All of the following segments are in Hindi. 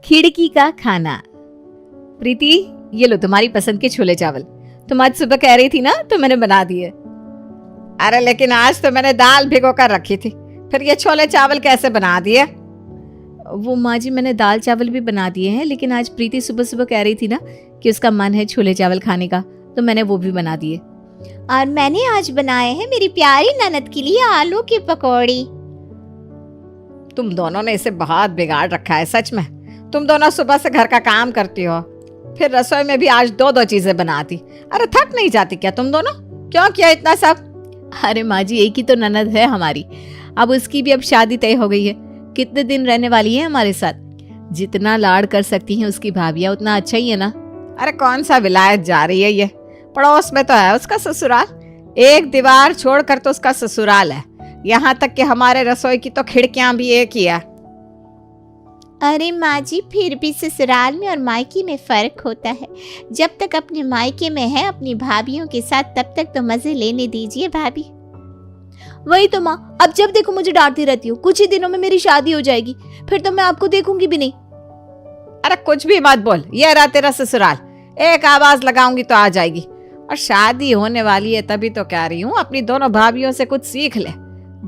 खिड़की का खाना। प्रीति, ये लो तुम्हारी पसंद के छोले चावल। तुम आज सुबह कह रही थी ना, तो मैंने बना दिए। अरे लेकिन आज तो मैंने दाल भिगो कर रखी थी, फिर ये छोले चावल कैसे बना दिए? वो माँ जी, मैंने दाल चावल भी बना दिए हैं, लेकिन आज प्रीति सुबह सुबह कह रही थी ना कि उसका मन है छोले चावल खाने का, तो मैंने वो भी बना दिए। और मैंने आज बनाए हैं मेरी प्यारी ननद के लिए आलू की पकौड़ी। तुम दोनों ने इसे बहुत बिगाड़ रखा है सच में। तुम दोनों सुबह से घर का काम करती हो, फिर रसोई में भी आज दो दो चीजें बनाती। अरे थक नहीं जाती क्या तुम दोनों? क्यों किया इतना सब? अरे माँ जी, एक ही तो ननद है हमारी, अब उसकी भी अब शादी तय हो गई है। कितने दिन रहने वाली है हमारे साथ। जितना लाड़ कर सकती हैं उसकी भाभियाँ उतना अच्छा ही है ना। अरे कौन सा विलायत जा रही है ये? पड़ोस में तो है उसका ससुराल, एक दीवार छोड़कर तो उसका ससुराल है। यहाँ तक कि हमारे रसोई की तो खिड़कियां भी एक ही है। अरे माँ जी, फिर भी ससुराल में और मायके में फर्क होता है। जब तक अपने मायके में है अपनी भाभीियों के साथ, तब तक तो मजे लेने दीजिए भाभी। वही तो माँ, अब जब देखो मुझे डांटती रहती हो। कुछ ही दिनों में मेरी शादी हो जाएगी, फिर तो मैं आपको देखूंगी भी नहीं। अरे कुछ भी मत बोल, ये रहा तेरा ससुराल। एक आवाज लगाऊंगी तो आ जाएगी। और शादी होने वाली है तभी तो कह रही हूँ, अपनी दोनों भाभीियों से कुछ सीख ले।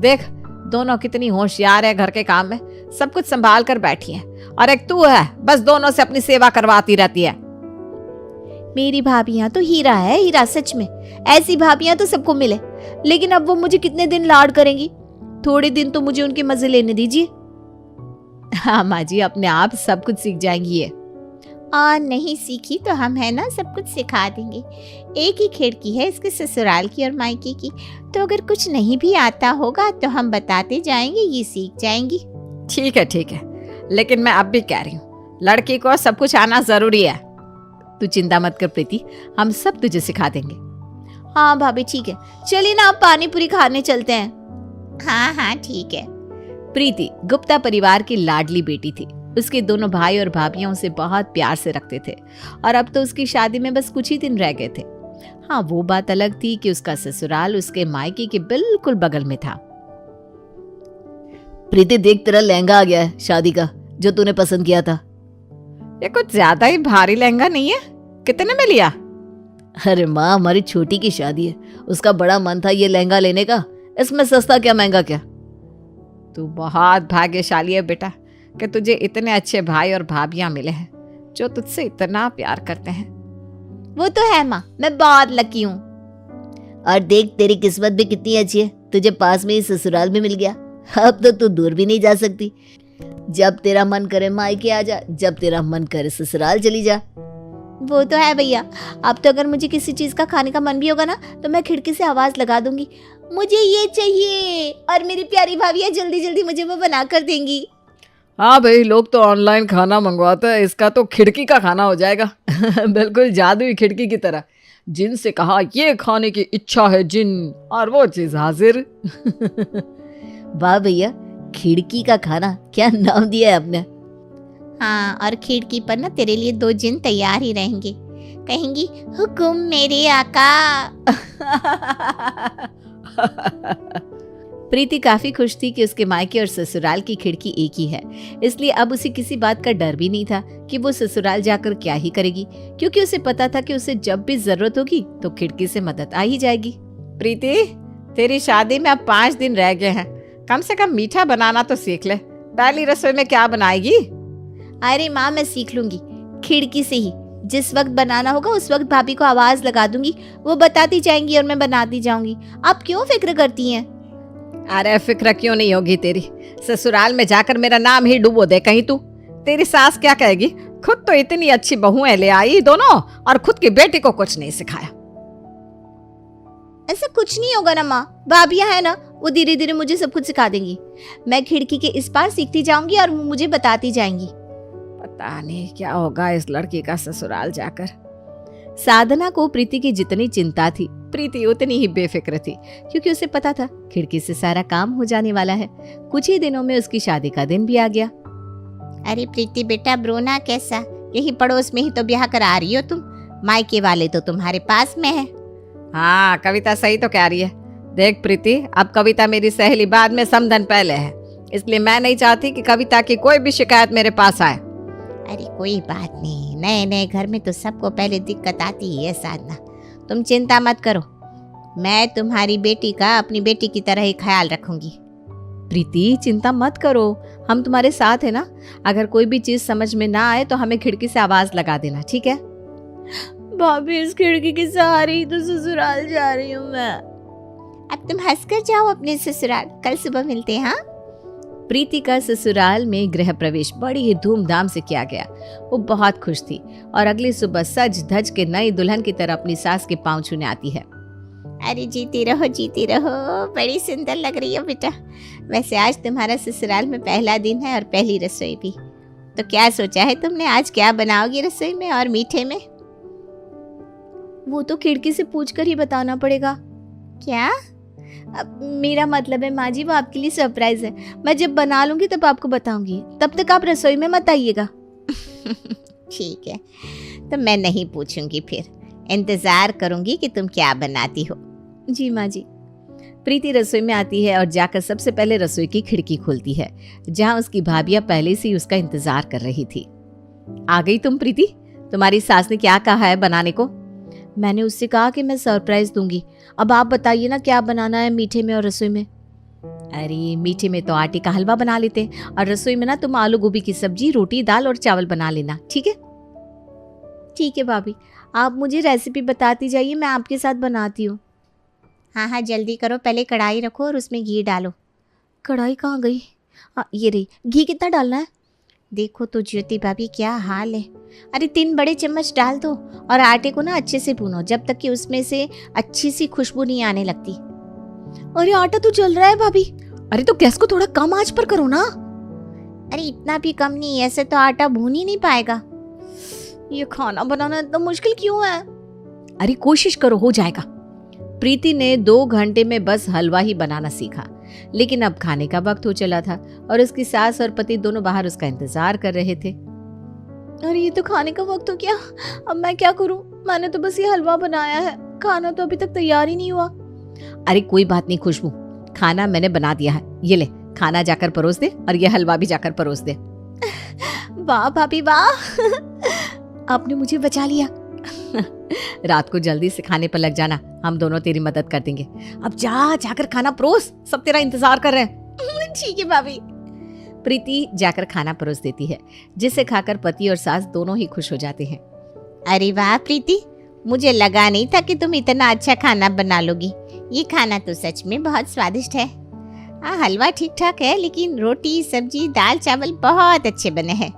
देख दोनों कितनी होशियार है, घर के काम में सब कुछ संभाल कर बैठी है, और एक तू है बस दोनों से अपनी सेवा करवाती रहती है। मेरी भाभियां तो हीरा है, हीरा सच में। ऐसी भाभियां तो सबको मिले, लेकिन अब वो मुझे कितने दिन लाड़ करेंगी। थोड़े दिन तो मुझे उनके मजे लेने दीजिए। हाँ माँ जी, अपने आप सब कुछ सीख जाएंगी ये। और नहीं सीखी तो हम है ना, सब कुछ सिखा देंगे। एक ही खिड़की है इसके ससुराल की और मायके की, तो अगर कुछ नहीं भी आता होगा तो हम बताते जाएंगे, ये सीख जाएंगी। ठीक है, लेकिन मैं अब भी कह रही हूँ, लड़की को सब कुछ आना जरूरी है। तू चिंता मत कर प्रीति, हम सब तुझे सिखा देंगे। हाँ भाभी ठीक है, चलिए ना, आप पानी पूरी खाने चलते हैं। हाँ ठीक है। प्रीति गुप्ता परिवार की लाडली बेटी थी। उसके दोनों भाई और भाभियां उसे बहुत प्यार से रखते थे, और अब तो उसकी शादी में बस कुछ ही दिन रह गए थे। हाँ, वो बात अलग थी कि उसका ससुराल उसके मायके के बिल्कुल बगल में था। प्रीति देख, तेरा लहंगा आ गया है शादी का, जो तूने पसंद किया था। ये कुछ ज्यादा ही भारी लहंगा नहीं है? कितने में लिया? अरे माँ, हमारी छोटी की शादी है, उसका बड़ा मन था ये लहंगा लेने का। इसमें सस्ता क्या महंगा क्या। तू बहुत भाग्यशाली है बेटा कि तुझे इतने अच्छे भाई और भाभियां मिले हैं जो तुझसे इतना प्यार करते हैं। वो तो है माँ, मैं बहुत लकी हूँ। और देख, तेरी किस्मत भी कितनी अच्छी है, तुझे पास में ही ससुराल भी मिल गया। अब तो तू दूर भी नहीं जा सकती। जब तेरा मन करे मायके आ जा, जब तेरा मन करे ससुराल चली जा। वो तो है भैया। अब तो अगर मुझे किसी चीज का खाने का मन भी होगा ना, तो मैं खिड़की से आवाज लगा दूंगी, मुझे ये चाहिए, और मेरी प्यारी भाभी जल्दी जल्दी मुझे वो बना कर देंगी। हाँ भाई, लोग तो ऑनलाइन खाना मंगवाते हैं, इसका तो खिड़की का खाना हो जाएगा। बिल्कुल जादुई खिड़की की तरह। जिन से कहा ये खाने की इच्छा है जिन, और वो चीज हाजिर। वाह भैया, खिड़की का खाना, क्या नाम दिया है आपने। हाँ, और खिड़की पर ना तेरे लिए 2 जिन तैयार ही रहेंगे, कहेंगी हुकुम मेरे आका। प्रीति काफी खुश थी कि उसके मायके और ससुराल की खिड़की एक ही है, इसलिए अब उसे किसी बात का डर भी नहीं था कि वो ससुराल जाकर क्या ही करेगी, क्योंकि उसे पता था कि उसे जब भी जरूरत होगी तो खिड़की से मदद आ ही जाएगी। प्रीति, तेरी शादी में अब 5 दिन रह गए हैं, कम से कम मीठा बनाना तो सीख ले। पहली रसोई में क्या बनाएगी? अरे माँ, मैं सीख लूंगी, खिड़की से ही जिस वक्त बनाना होगा उस वक्त भाभी को आवाज लगा दूंगी, वो बताती जाएंगी और मैं बनाती जाऊंगी। आप क्यों फिक्र करती हैं? अरे फिक्र क्यों नहीं होगी तेरी, ससुराल में जाकर मेरा नाम ही डुबो दे कहीं तू। तेरी सास क्या कहेगी, खुद तो इतनी अच्छी बहुएं ले आई दोनों, और खुद की बेटी को कुछ नहीं सिखाया। ऐसा कुछ नहीं होगा ना माँ, भाभियाँ है ना, वो धीरे धीरे मुझे सब कुछ सिखा देंगी। मैं खिड़की के इस पार सीखती जाऊंगी और मुझे बताती जाएंगी। पता नहीं क्या होगा इस लड़की का ससुराल जाकर। साधना को प्रीति की जितनी चिंता थी, प्रीति उतनी ही बेफिक्र थी, क्योंकि उसे पता था खिड़की से सारा काम हो जाने वाला है। कुछ ही दिनों में उसकी शादी का दिन भी आ गया। अरे प्रीति बेटा, ब्रोना कैसा, यही पड़ोस में ही तो ब्याह करा रही हो तुम, मायके वाले तो तुम्हारे पास में है। हाँ, कविता सही तो कह रही है। देख प्रीति, अब कविता मेरी सहेली, बाद में समधन पहले है, इसलिए मैं नहीं चाहती कि कविता की कोई भी शिकायत मेरे पास आए। अरे कोई बात नहीं, नए नए घर में तो सबको पहले दिक्कत आती ही है साधना। तुम चिंता मत करो, मैं तुम्हारी बेटी का अपनी बेटी की तरह ही ख्याल रखूंगी। प्रीति चिंता मत करो, हम तुम्हारे साथ है ना। अगर कोई भी चीज समझ में ना आए तो हमें खिड़की से आवाज लगा देना, ठीक है? भाभी इस खिड़की के सहारे ही तो ससुराल जा रही हूँ मैं। अब तुम हंसकर जाओ अपने ससुराल, कल सुबह मिलते हैं। हाँ, प्रीति का ससुराल में गृह प्रवेश बड़ी ही धूमधाम से किया गया। वो बहुत खुश थी और अगली सुबह सज धज के नई दुल्हन की तरह अपनी सास के पांव छूने आती है। अरे जीती रहो जीती रहो, बड़ी सुंदर लग रही हो बेटा। वैसे आज तुम्हारा ससुराल में पहला दिन है और पहली रसोई भी। तो क्या सोचा है तुमने, आज क्या बनाओगी रसोई में और मीठे में? वो तो खिड़की से पूछकर ही बताना पड़ेगा। क्या? अब मेरा मतलब है माँ जी, वो आपके लिए सरप्राइज है। मैं जब बना लूंगी तब आपको बताऊंगी, तब तक आप रसोई में मत आइएगा। ठीक है, तो मैं नहीं पूछूंगी, फिर इंतजार करूंगी कि तुम क्या बनाती हो। जी माँ जी। प्रीति रसोई में आती है और जाकर सबसे पहले रसोई की खिड़की खोलती है, जहां उसकी भाभियां पहले से ही उसका इंतजार कर रही थी। आ गई तुम प्रीति? तुम्हारी सास ने क्या कहा है बनाने को? मैंने उससे कहा कि मैं सरप्राइज दूंगी। अब आप बताइए ना क्या बनाना है मीठे में और रसोई में। अरे मीठे में तो आटे का हलवा बना लेते हैं और रसोई में ना तुम आलू गोभी की सब्जी, रोटी, दाल और चावल बना लेना, ठीक है? ठीक है भाभी, आप मुझे रेसिपी बताती जाइए, मैं आपके साथ बनाती हूँ। हाँ हाँ जल्दी करो, पहले कढ़ाई रखो और उसमें घी डालो। कढ़ाई कहाँ गई? हाँ ये रही। घी कितना डालना है? देखो तो ज्योति भाभी क्या हाल है। अरे 3 बड़े चम्मच डाल दो और आटे को ना अच्छे से भूनो जब तक कि उसमें से अच्छी सी खुशबू नहीं आने लगती। अरे आटा तो जल रहा है भाभी। अरे तो गैस को थोड़ा कम आंच पर करो ना। अरे इतना भी कम नहीं, ऐसे तो आटा भून ही नहीं पाएगा। ये खाना बनाना इतना मुश्किल क्यों है? अरे कोशिश करो, हो जाएगा। प्रीति ने 2 घंटे में बस हलवा ही बनाना सीखा, लेकिन अब खाने का वक्त हो चला था और उसकी सास और पति दोनों बाहर उसका इंतजार कर रहे थे। अरे ये तो खाने का वक्त हो गया, अब मैं क्या करूं? मैंने तो बस ये हलवा बनाया है, खाना तो अभी तक तैयार ही नहीं हुआ। अरे कोई बात नहीं खुशबू, खाना मैंने बना दिया है। ये ले, खाना जाकर परोस दे और ये हलवा भी जाकर परोस दे। वाह भाभी वाह, आपने मुझे बचा लिया। रात को जल्दी से खाने पर लग जाना, हम दोनों तेरी मदद कर देंगे। अब जाकर खाना परोस, सब तेरा इंतजार कर रहे हैं। ठीक है भाभी। प्रीति जाकर खाना परोस देती है, जिसे खाकर पति और सास दोनों ही खुश हो जाते हैं। अरे वाह प्रीति, मुझे लगा नहीं था कि तुम इतना अच्छा खाना बना लोगी। ये खाना तो सच में बहुत स्वादिष्ट है। हाँ हलवा ठीक ठाक है, लेकिन रोटी, सब्जी, दाल, चावल बहुत अच्छे बने हैं।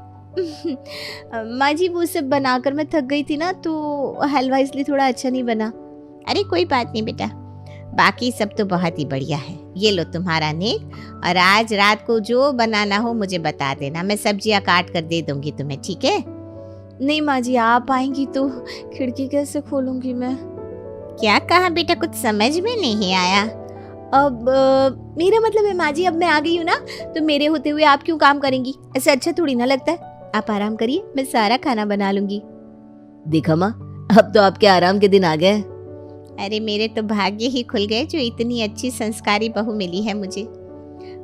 माँ जी वो सब बनाकर मैं थक गई थी ना, तो हलवा इसलिए थोड़ा अच्छा नहीं बना। अरे कोई बात नहीं बेटा, बाकी सब तो बहुत ही बढ़िया है। ये लो तुम्हारा नेक, और आज रात को जो बनाना हो मुझे बता देना, मैं सब्जियां काट कर दे दूंगी तुम्हें, ठीक है? नहीं माँ जी, आप आएंगी तो खिड़की कैसे खोलूंगी मैं? क्या कहा बेटा, कुछ समझ में नहीं आया। अब मेरा मतलब है माँ जी, अब मैं आ गई हूँ ना, तो मेरे होते हुए आप क्यों काम करेंगी? ऐसे अच्छा थोड़ी ना लगता है। आप आराम करिए, मैं सारा खाना बना लूंगी। देखा माँ, अब तो आपके आराम के दिन आ गए। अरे मेरे तो भाग्य ही खुल गए जो इतनी अच्छी संस्कारी बहू मिली है मुझे।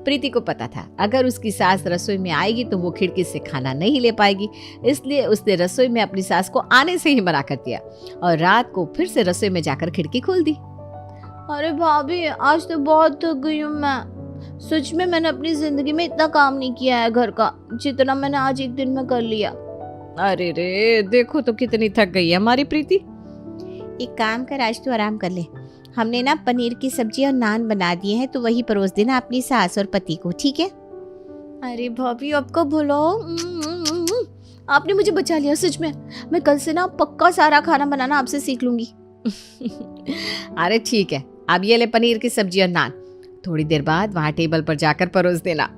प्रीति को पता था अगर उसकी सास रसोई में आएगी तो वो खिड़की से खाना नहीं ले पाएगी, इसलिए उसने रसोई में अपनी सास को आने से ही मना कर दिया और रात को फिर से रसोई में जाकर खिड़की खोल दी। अरे भाभी, आज तो बहुत थक गई हूँ मैं। सच में मैंने अपनी जिंदगी में इतना काम नहीं किया है घर का, जितना मैंने आज एक दिन में कर लिया। अरे रे, देखो तो कितनी थक गई है हमारी प्रीति। एक काम कर, आज तो आराम कर ले। हमने ना पनीर की सब्जी और नान बना दिए हैं, तो वही परोस देना अपनी सास और पति को, ठीक है? अरे भाभी आपका भला, आपने मुझे बचा लिया सच में। मैं कल से ना पक्का सारा खाना बनाना आपसे सीख लूंगी। अरे ठीक है, अब ये ले पनीर की सब्जी और नान, थोड़ी देर बाद वहां टेबल पर जाकर परोस देना।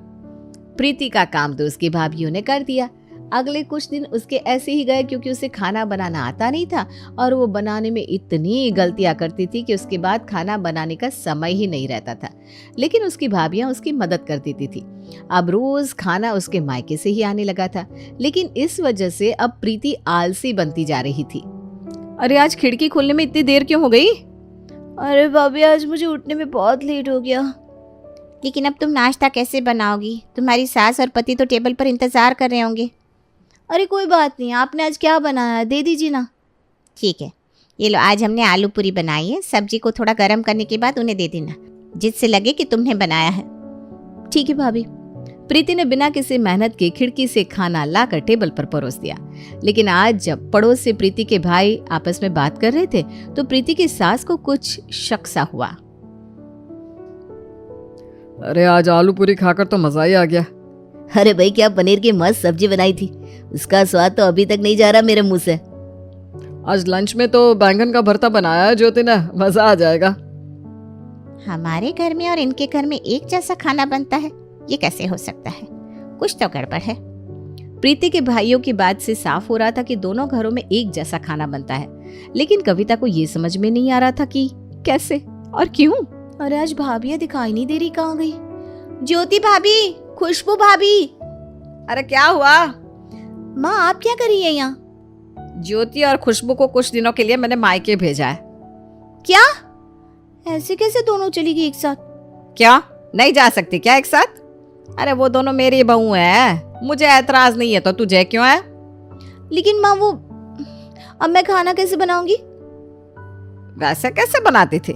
प्रीति का काम तो उसकी भाभीियों ने कर दिया। अगले कुछ दिन उसके ऐसे ही गए क्योंकि उसे खाना बनाना आता नहीं था और वो बनाने में इतनी गलतियां करती थी कि उसके बाद खाना बनाने का समय ही नहीं रहता था। लेकिन उसकी भाभियां उसकी मदद कर देती थी। अब रोज खाना उसके मायके से ही आने लगा था, लेकिन इस वजह से अब प्रीति आलसी बनती जा रही थी। अरे आज खिड़की खोलने में इतनी देर क्यों हो गई? अरे भाभी, आज मुझे उठने में बहुत लेट हो गया। लेकिन अब तुम नाश्ता कैसे बनाओगी? तुम्हारी सास और पति तो टेबल पर इंतजार कर रहे होंगे। अरे कोई बात नहीं, आपने आज क्या बनाया है, दे दीजिए ना। ठीक है, ये लो, आज हमने आलू पूरी बनाई है। सब्जी को थोड़ा गर्म करने के बाद उन्हें दे देना, जिससे लगे कि तुमने बनाया है। ठीक है भाभी। प्रीति ने बिना किसी मेहनत के खिड़की से खाना लाकर टेबल पर परोस दिया। लेकिन आज जब पड़ोस से प्रीति के भाई आपस में बात कर रहे थे तो प्रीति की सास को कुछ शक सा हुआ। अरे आज आलू पूरी खाकर तो मजा ही आ गया। अरे भाई, क्या पनीर की मस्त सब्जी बनाई थी, उसका स्वाद तो अभी तक नहीं जा रहा मेरे मुंह से। आज लंच में तो बैंगन का भरता बनाया है ज्योति ने, मजा आ जाएगा। हमारे घर में और इनके घर में एक जैसा खाना बनता है, ये कैसे हो सकता है? कुछ तो गड़बड़ है। प्रीति के भाइयों की बात से साफ हो रहा था कि दोनों घरों में एक जैसा खाना बनता है, लेकिन कविता को ये समझ में नहीं आ रहा था कि कैसे और क्यों। अरे आज भाभियाँ दिखाई नहीं दे रही, कहाँ गई? ज्योति भाभी, खुशबू भाभी। अरे क्या हुआ? माँ आप क्या कर रही है यहाँ? ज्योति और खुशबू को कुछ दिनों के लिए मैंने मायके भेजा है। क्या? ऐसे कैसे दोनों चली गई एक साथ? क्या नहीं जा सकती क्या एक साथ? अरे वो दोनों मेरी बहू है, मुझे ऐतराज नहीं है, तो तुझे क्यों है? लेकिन माँ वो, अब मैं खाना कैसे बनाऊंगी? वैसे कैसे बनाती थी?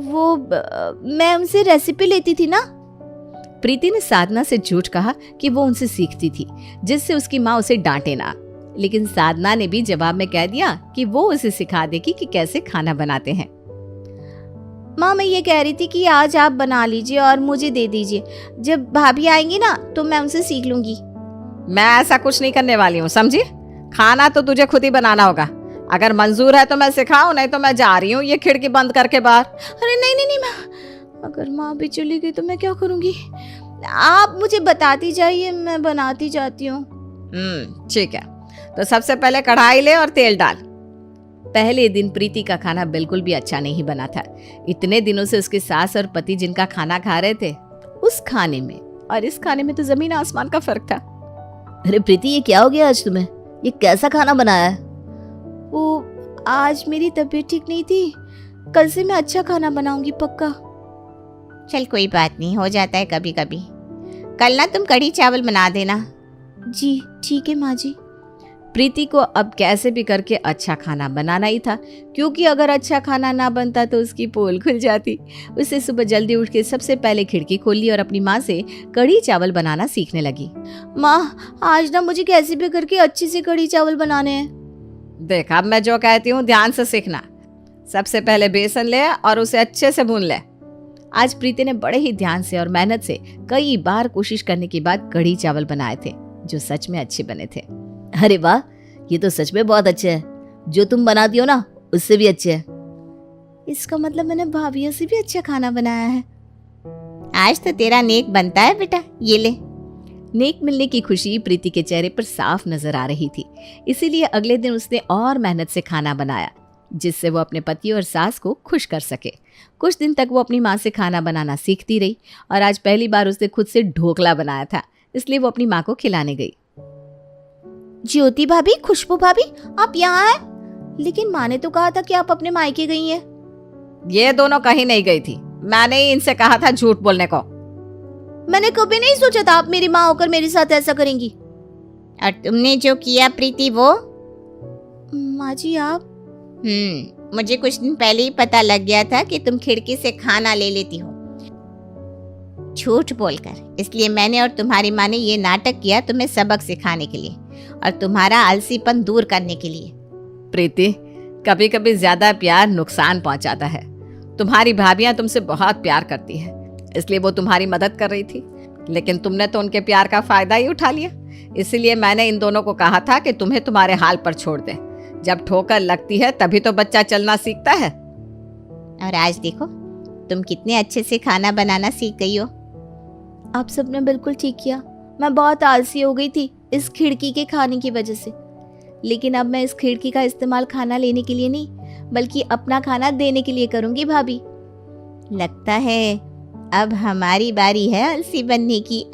वो मैं उनसे रेसिपी लेती थी ना। प्रीति ने साधना से झूठ कहा कि वो उनसे सीखती थी, जिससे उसकी माँ उसे डांटे ना। लेकिन साधना ने भी जवाब में कह दिया कि वो उसे सिखा देगी कि कैसे खाना बनाते हैं। माँ मैं ये कह रही थी कि आज आप बना लीजिए और मुझे दे दीजिए, जब भाभी आएंगी ना तो मैं उनसे सीख लूंगी। मैं ऐसा कुछ नहीं करने वाली हूँ, समझी? खाना तो तुझे खुद ही बनाना होगा। अगर मंजूर है तो मैं सिखाऊं, नहीं तो मैं जा रही हूँ ये खिड़की बंद करके बाहर। अरे नहीं नहीं नहीं माँ, अगर माँ भी चली गई तो मैं क्या करूँगी? आप मुझे बताती जाइए, मैं बनाती जाती हूँ। ठीक है, तो सबसे पहले कढ़ाई ले और तेल डाल। पहले दिन प्रीति का खाना बिल्कुल भी अच्छा नहीं बना था। इतने दिनों से उसकी सास और पति जिनका खाना खा रहे थे, उस खाने में और इस खाने में तो जमीन आसमान का फर्क था। अरे प्रीति, ये क्या हो गया आज तुम्हें? ये कैसा खाना बनाया है? वो आज मेरी तबीयत ठीक नहीं थी, कल से मैं अच्छा खाना बनाऊंगी पक्का। चल कोई बात नहीं, हो जाता है कभी कभी। कल ना तुम कढ़ी चावल बना देना। जी ठीक है माँ जी। प्रीति को अब कैसे भी करके अच्छा खाना बनाना ही था, क्योंकि अगर अच्छा खाना ना बनता तो उसकी पोल खुल जाती। उसे सुबह जल्दी उठ के सबसे पहले खिड़की खोल ली और अपनी माँ से कढ़ी चावल बनाना सीखने लगी। माँ आज ना मुझे कैसे भी करके अच्छे से कढ़ी चावल बनाने हैं। देख, अब मैं जो कहती हूँ ध्यान से सीखना। सबसे पहले बेसन ले और उसे अच्छे से भून ले। आज प्रीति ने बड़े ही ध्यान से और मेहनत से कई बार कोशिश करने के बाद कढ़ी चावल बनाए थे, जो सच में अच्छे बने थे। अरे वाह, ये तो सच में बहुत अच्छे हैं। जो तुम बनाती हो ना, उससे भी अच्छे हैं। इसका मतलब मैंने भाभियों से भी अच्छा खाना बनाया है। आज तो तेरा नेक बनता है बेटा, ये ले। नेक मिलने की खुशी प्रीति के चेहरे पर साफ नजर आ रही थी, इसीलिए अगले दिन उसने और मेहनत से खाना बनाया, जिससे वो अपने पति और सास को खुश कर सके। कुछ दिन तक वो अपनी माँ से खाना बनाना सीखती रही और आज पहली बार उसने खुद से ढोकला बनाया था, इसलिए वो अपनी माँ को खिलाने गई। ज्योति भाभी, खुशबू भाभी, आप यहाँ हैं? लेकिन माँ ने तो कहा था कि आप अपने मायके गई हैं। ये दोनों कहीं नहीं गई थी, मैंने ही इनसे कहा था झूठ बोलने को। मैंने कभी नहीं सोचा था आप मेरी माँ होकर मेरे साथ ऐसा करेंगी। और तुमने जो किया प्रीति, वो? माँ जी आप? मुझे कुछ दिन पहले ही पता लग गया था कि तुम खिड़की से खाना ले लेती हो झूठ बोलकर, इसलिए मैंने और तुम्हारी माँ ने ये नाटक किया तुम्हें सबक सिखाने के लिए और तुम्हारा आलसीपन दूर करने के लिए। प्रीति, कभी कभी ज्यादा प्यार नुकसान पहुंचाता है। तुम्हारी भाभियां तुमसे बहुत प्यार करती है, इसलिए वो तुम्हारी मदद कर रही थी, लेकिन तुमने तो उनके प्यार का फायदा ही उठा लिया। इसीलिए मैंने इन दोनों को कहा था कि तुम्हें तुम्हारे हाल पर छोड़ दें। जब ठोकर लगती है तभी तो बच्चा चलना सीखता है। और आज देखो तुम कितने अच्छे से खाना बनाना सीख गई हो। आप सबने बिल्कुल ठीक किया। मैं बहुत आलसी हो गई थी इस खिड़की के खाने की वजह से, लेकिन अब मैं इस खिड़की का इस्तेमाल खाना लेने के लिए नहीं, बल्कि अपना खाना देने के लिए करूंगी भाभी। लगता है अब हमारी बारी है आलसी बनने की।